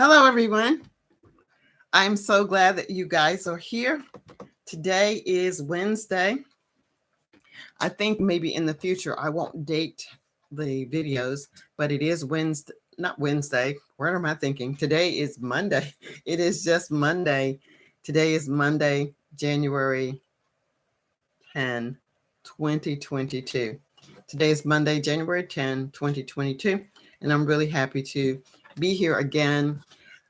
Hello, everyone. I'm so glad that you guys are here. Today is Wednesday. I think maybe in the future I won't date the videos, but it is Wednesday, not Wednesday. What am I thinking? Today is Monday. It is just Monday. Today is Monday, January 10, 2022. Today is Monday, January 10, 2022, and I'm really happy to be here again.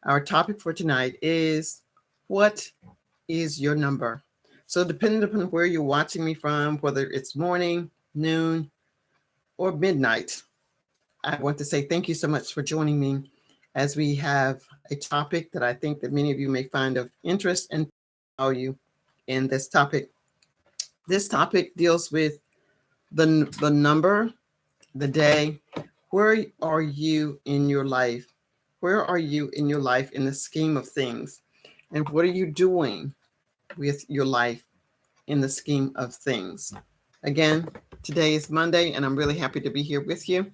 Our topic for tonight is, what is your number? So depending upon where you're watching me from, whether it's morning, noon, or midnight, I want to say thank you so much for joining me as we have a topic that I think that many of you may find of interest and value in this topic. This topic deals with the number, the day. Where are you in your life? Where are you in your life in the scheme of things? And what are you doing with your life in the scheme of things? Again, today is Monday, and I'm really happy to be here with you.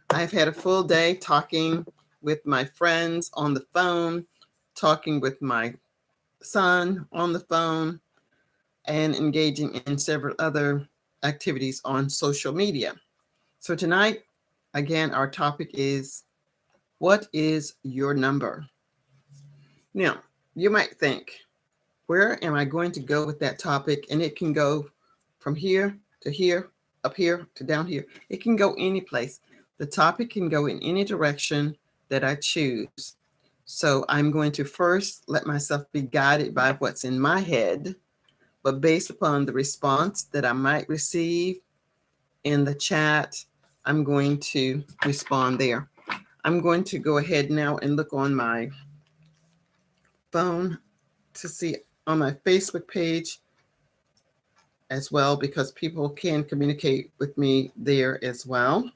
I've had a full day talking with my friends on the phone, talking with my son on the phone, and engaging in several other activities on social media. So tonight, again, our topic is, what is your number? Now, you might think, where am I going to go with that topic? And it can go from here to here, up here to down here. It can go any place. The topic can go in any direction that I choose. So I'm going to first let myself be guided by what's in my head, but based upon the response that I might receive in the chat, I'm going to respond there. I'm going to go ahead now and look on my phone to see on my Facebook page as well, because people can communicate with me there as well.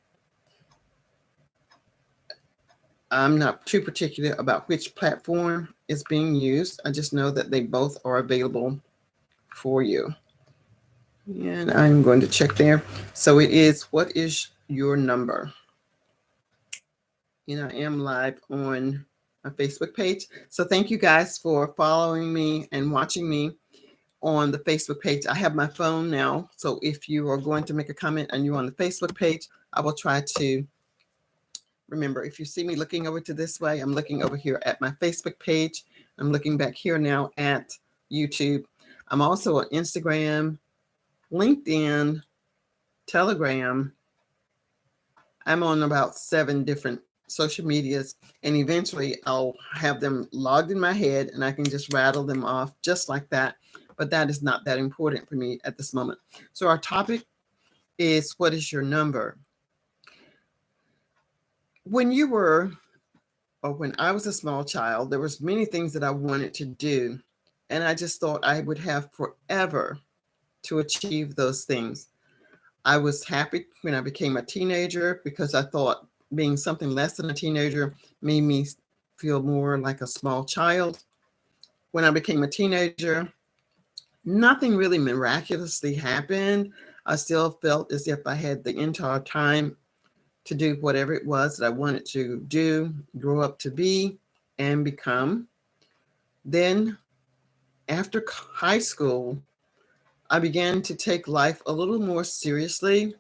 I'm not too particular about which platform is being used. I just know that they both are available for you. And I'm going to check there. So it is, what is your number? And I am live on my Facebook page. So thank you guys for following me and watching me on the Facebook page. I have my phone now. So if you are going to make a comment and you're on the Facebook page, I will try to remember. If you see me looking over to this way, I'm looking over here at my Facebook page. I'm looking back here now at YouTube. I'm also on Instagram, LinkedIn, Telegram. I'm on about 7 different social medias, and eventually I'll have them logged in my head and I can just rattle them off just like that. But that is not that important for me at this moment. So our topic is, what is your number? When I was a small child, there was many things that I wanted to do, and I just thought I would have forever to achieve those things. I was happy when I became a teenager because I thought being something less than a teenager made me feel more like a small child. When I became a teenager, nothing really miraculously happened. I still felt as if I had the entire time to do whatever it was that I wanted to do, grow up to be, and become. Then, after high school, I began to take life a little more seriously,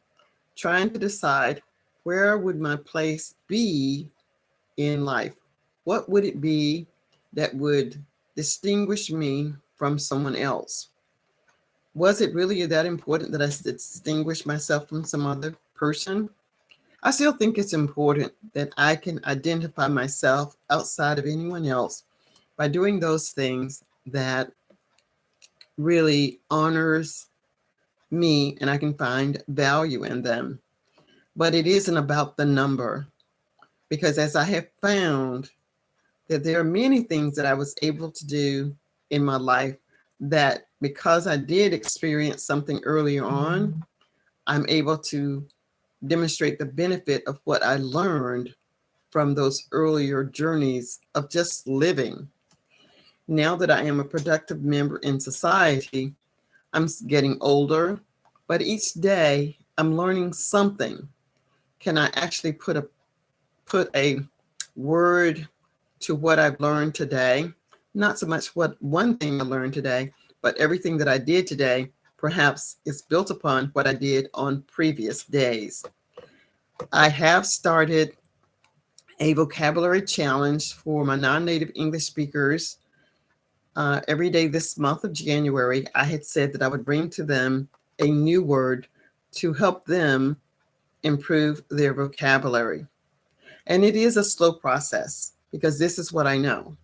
trying to decide, where would my place be in life? What would it be that would distinguish me from someone else? Was it really that important that I distinguish myself from some other person? I still think it's important that I can identify myself outside of anyone else by doing those things that really honors me and I can find value in them. But it isn't about the number, because as I have found that there are many things that I was able to do in my life that, because I did experience something earlier on, I'm able to demonstrate the benefit of what I learned from those earlier journeys of just living. Now that I am a productive member in society, I'm getting older, but each day I'm learning something. Can I actually put a word to what I've learned today. Not so much what one thing I learned today, but everything that I did today perhaps is built upon what I did on previous days. I have started a vocabulary challenge for my non-native English speakers. Every day this month of January, I had said that I would bring to them a new word to help them improve their vocabulary. And it is a slow process because this is what I know.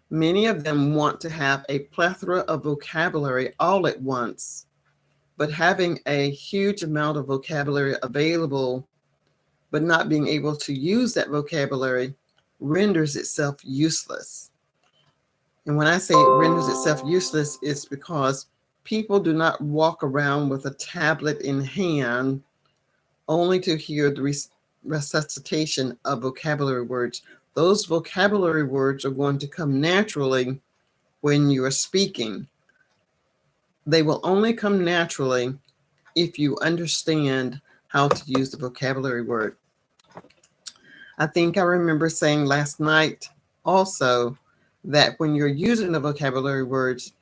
Many of them want to have a plethora of vocabulary all at once, but having a huge amount of vocabulary available, but not being able to use that vocabulary renders itself useless. And when I say it renders itself useless, it's because people do not walk around with a tablet in hand only to hear the resuscitation of vocabulary words. Those vocabulary words are going to come naturally when you are speaking. They will only come naturally if you understand how to use the vocabulary word. I think I remember saying last night also that when you're using the vocabulary words,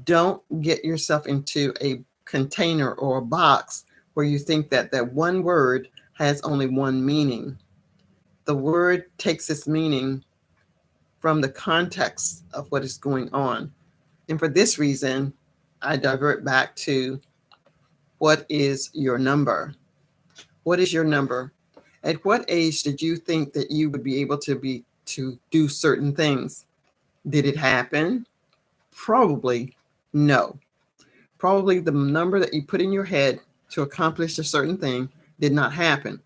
don't get yourself into a container or a box where you think that that one word has only one meaning. The word takes its meaning from the context of what is going on. And for this reason, I divert back to what is your number? What is your number? At what age did you think that you would be able to do certain things? Did it happen? Probably no. Probably the number that you put in your head to accomplish a certain thing did not happen.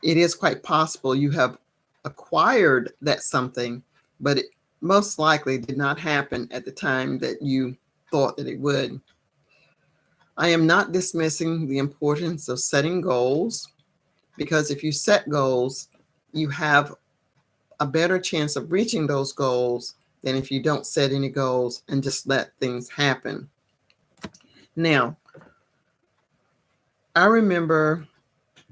It is quite possible you have acquired that something, but it most likely did not happen at the time that you thought that it would. I am not dismissing the importance of setting goals, because if you set goals, you have a better chance of reaching those goals than if you don't set any goals and just let things happen. Now, I remember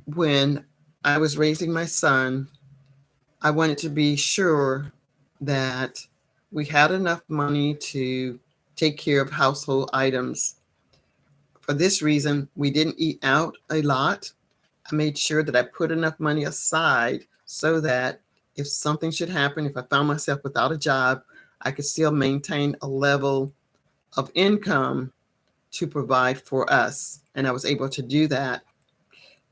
when I was raising my son, I wanted to be sure that we had enough money to take care of household items. For this reason, we didn't eat out a lot. I made sure that I put enough money aside so that if something should happen, if I found myself without a job, I could still maintain a level of income to provide for us. And I was able to do that.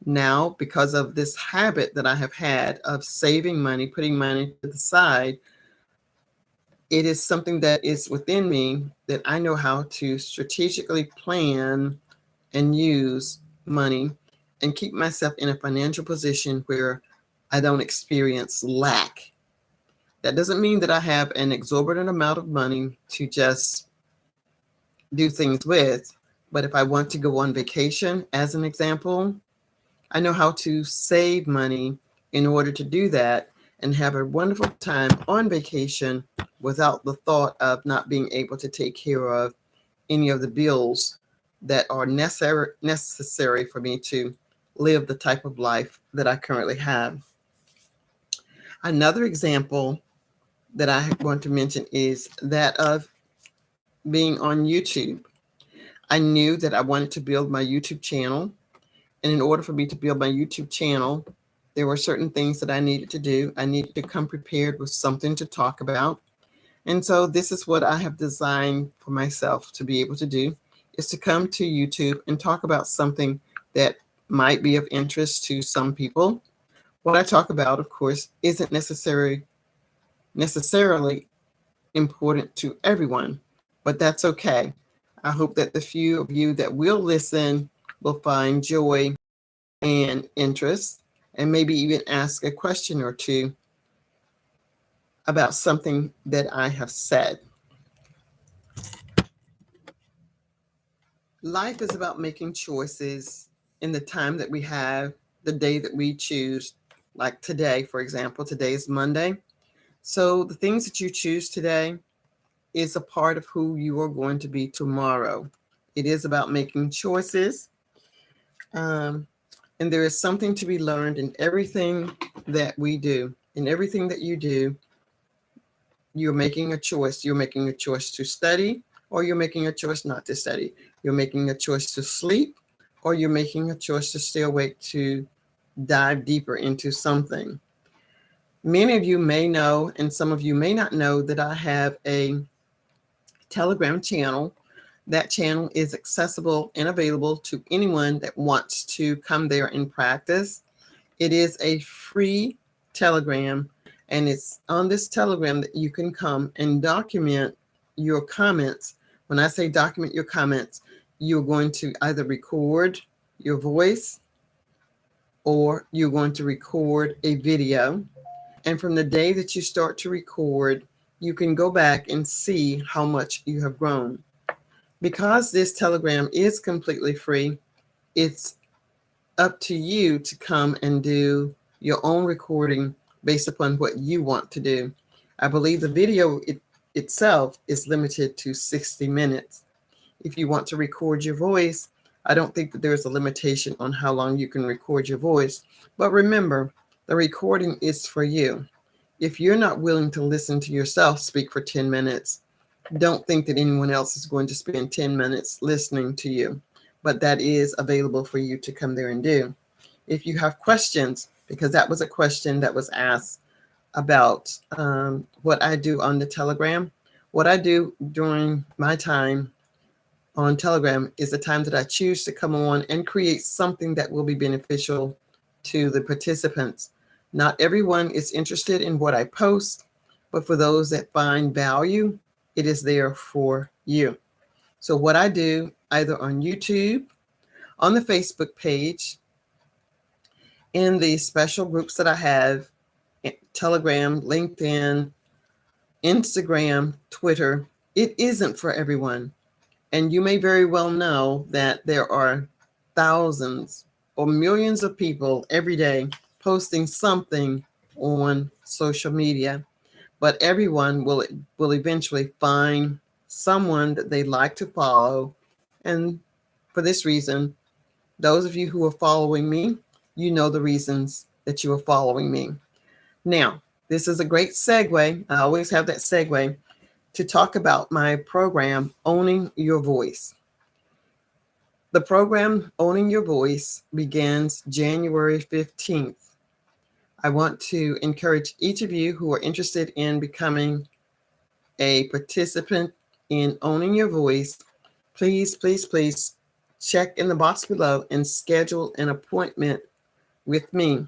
Now, because of this habit that I have had of saving money, putting money to the side, it is something that is within me that I know how to strategically plan and use money and keep myself in a financial position where I don't experience lack. That doesn't mean that I have an exorbitant amount of money to just do things with, but if I want to go on vacation, as an example, I know how to save money in order to do that and have a wonderful time on vacation without the thought of not being able to take care of any of the bills that are necessary for me to live the type of life that I currently have. Another example that I want to mention is that of being on YouTube. I knew that I wanted to build my YouTube channel. And in order for me to build my YouTube channel, there were certain things that I needed to do. I needed to come prepared with something to talk about. And so this is what I have designed for myself to be able to do, is to come to YouTube and talk about something that might be of interest to some people. What I talk about, of course, isn't necessarily important to everyone, but that's okay. I hope that the few of you that will listen will find joy and interest, and maybe even ask a question or two about something that I have said. Life is about making choices in the time that we have, the day that we choose. Like today, for example, today is Monday. So the things that you choose today is a part of who you are going to be tomorrow. It is about making choices. And there is something to be learned in everything that we do, in everything that you do. You're making a choice. You're making a choice to study, or you're making a choice not to study. You're making a choice to sleep, or you're making a choice to stay awake to dive deeper into something. Many of you may know, and some of you may not know, that I have a Telegram channel. That channel is accessible and available to anyone that wants to come there and practice. It is a free Telegram, and it's on this Telegram that you can come and document your comments. When I say document your comments, you're going to either record your voice or you're going to record a video. And from the day that you start to record, you can go back and see how much you have grown. Because this Telegram is completely free, it's up to you to come and do your own recording based upon what you want to do. I believe the video itself is limited to 60 minutes. If you want to record your voice, I don't think that there's a limitation on how long you can record your voice. But remember, the recording is for you. If you're not willing to listen to yourself speak for 10 minutes, don't think that anyone else is going to spend 10 minutes listening to you. But that is available for you to come there and do. If you have questions, because that was a question that was asked about what I do on the Telegram. What I do during my time on Telegram is the time that I choose to come on and create something that will be beneficial to the participants. Not everyone is interested in what I post, but for those that find value, it is there for you. So what I do, either on YouTube, on the Facebook page, in the special groups that I have, Telegram, LinkedIn, Instagram, Twitter, it isn't for everyone. And you may very well know that there are thousands or millions of people every day posting something on social media, but everyone will eventually find someone that they like to follow. And for this reason, those of you who are following me, you know the reasons that you are following me. Now, this is a great segue. I always have that segue to talk about my program, Owning Your Voice. The program, Owning Your Voice, begins January 15th. I want to encourage each of you who are interested in becoming a participant in Owning Your Voice, please, please, please check in the box below and schedule an appointment with me.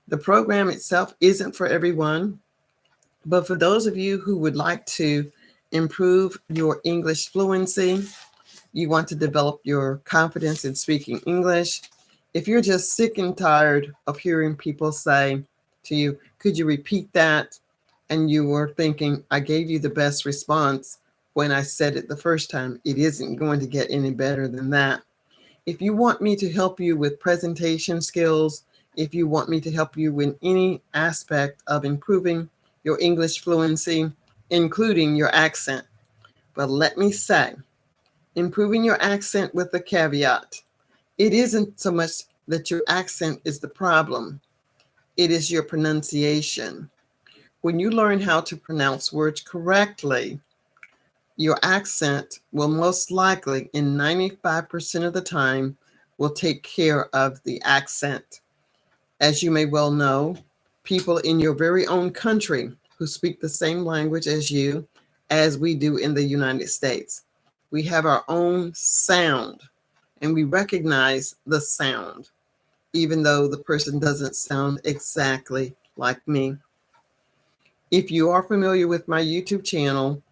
The program itself isn't for everyone, but for those of you who would like to improve your English fluency, you want to develop your confidence in speaking English, if you're just sick and tired of hearing people say to you, could you repeat that? And you were thinking, I gave you the best response when I said it the first time. It isn't going to get any better than that. If you want me to help you with presentation skills, if you want me to help you in any aspect of improving your English fluency, including your accent. But let me say, improving your accent with a caveat. It isn't so much that your accent is the problem. It is your pronunciation. When you learn how to pronounce words correctly, your accent will most likely, in 95% of the time, will take care of the accent. As you may well know, people in your very own country who speak the same language as you, as we do in the United States, we have our own sound, and we recognize the sound, even though the person doesn't sound exactly like me. If you are familiar with my YouTube channel,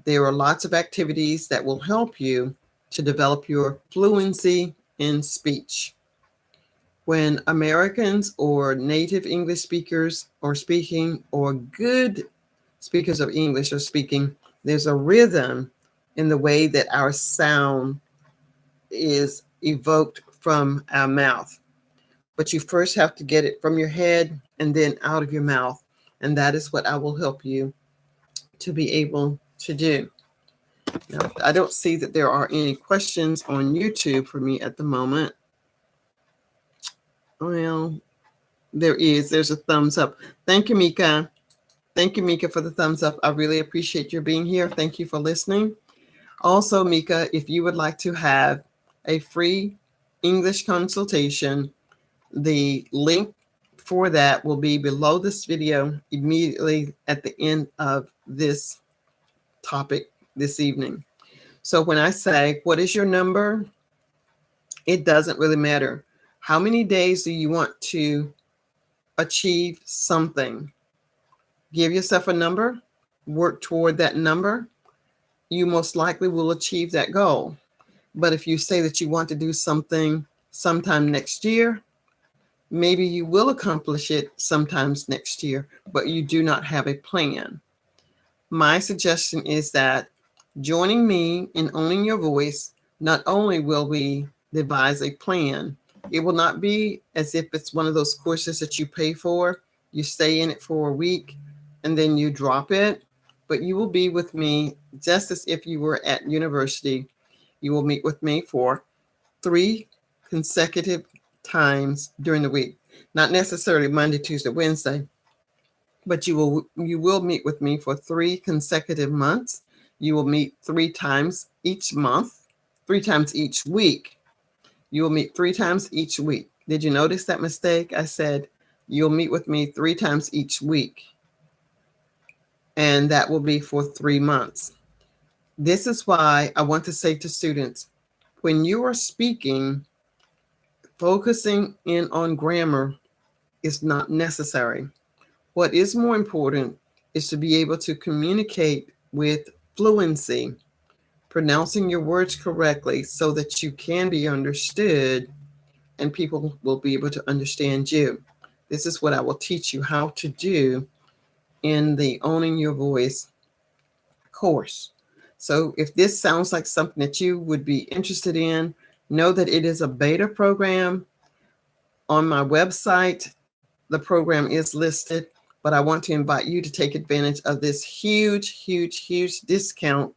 there are lots of activities that will help you to develop your fluency in speech. When Americans or native English speakers are speaking, or good speakers of English are speaking, there's a rhythm in the way that our sound is evoked from our mouth. But you first have to get it from your head and then out of your mouth. And that is what I will help you to be able to do. Now, I don't see that there are any questions on YouTube for me at the moment. Well, there's a thumbs up. Thank you, Mika. Thank you, Mika, for the thumbs up. I really appreciate your being here. Thank you for listening. Also, Mika, if you would like to have a free English consultation, the link for that will be below this video immediately at the end of this topic this evening. So when I say, what is your number? It doesn't really matter. How many days do you want to achieve something? Give yourself a number, work toward that number. You most likely will achieve that goal. But if you say that you want to do something sometime next year, maybe you will accomplish it sometimes next year, but you do not have a plan. My suggestion is that joining me in owning your voice, not only will we devise a plan, it will not be as if it's one of those courses that you pay for, you stay in it for a week, and then you drop it, but you will be with me just as if you were at university. You will meet with me for 3 consecutive times during the week, not necessarily Monday, Tuesday, Wednesday, but you will meet with me for 3 consecutive months. You will meet 3 times each month, 3 times each week. You will meet 3 times each week. Did you notice that mistake? I said you'll meet with me 3 times each week, and that will be for 3 months. This is why I want to say to students, when you are speaking, focusing in on grammar is not necessary. What is more important is to be able to communicate with fluency, pronouncing your words correctly so that you can be understood and people will be able to understand you. This is what I will teach you how to do in the Owning Your Voice course. So if this sounds like something that you would be interested in, know that it is a beta program. On my website, the program is listed, but I want to invite you to take advantage of this huge, huge, huge discount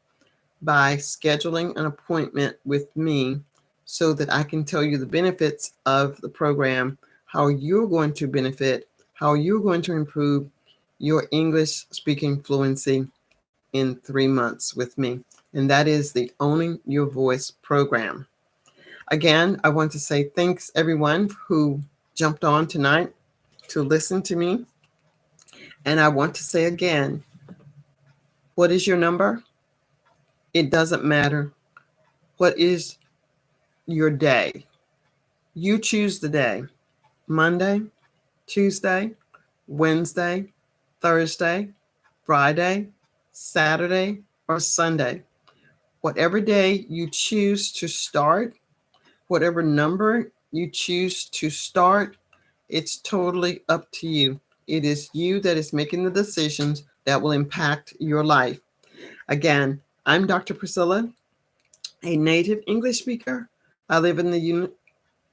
by scheduling an appointment with me so that I can tell you the benefits of the program, how you're going to benefit, how you're going to improve your English speaking fluency in 3 months with me. And that is the Owning Your Voice program. Again, I want to say thanks everyone who jumped on tonight to listen to me. And I want to say again, what is your number? It doesn't matter. What is your day? You choose the day. Monday, Tuesday, Wednesday, Thursday, Friday, Saturday, or Sunday. Whatever day you choose to start, whatever number you choose to start, it's totally up to you. It is you that is making the decisions that will impact your life. Again, I'm Dr. Priscilla, a native English speaker. I live in the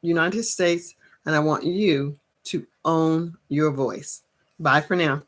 United States, and I want you to own your voice. Bye for now.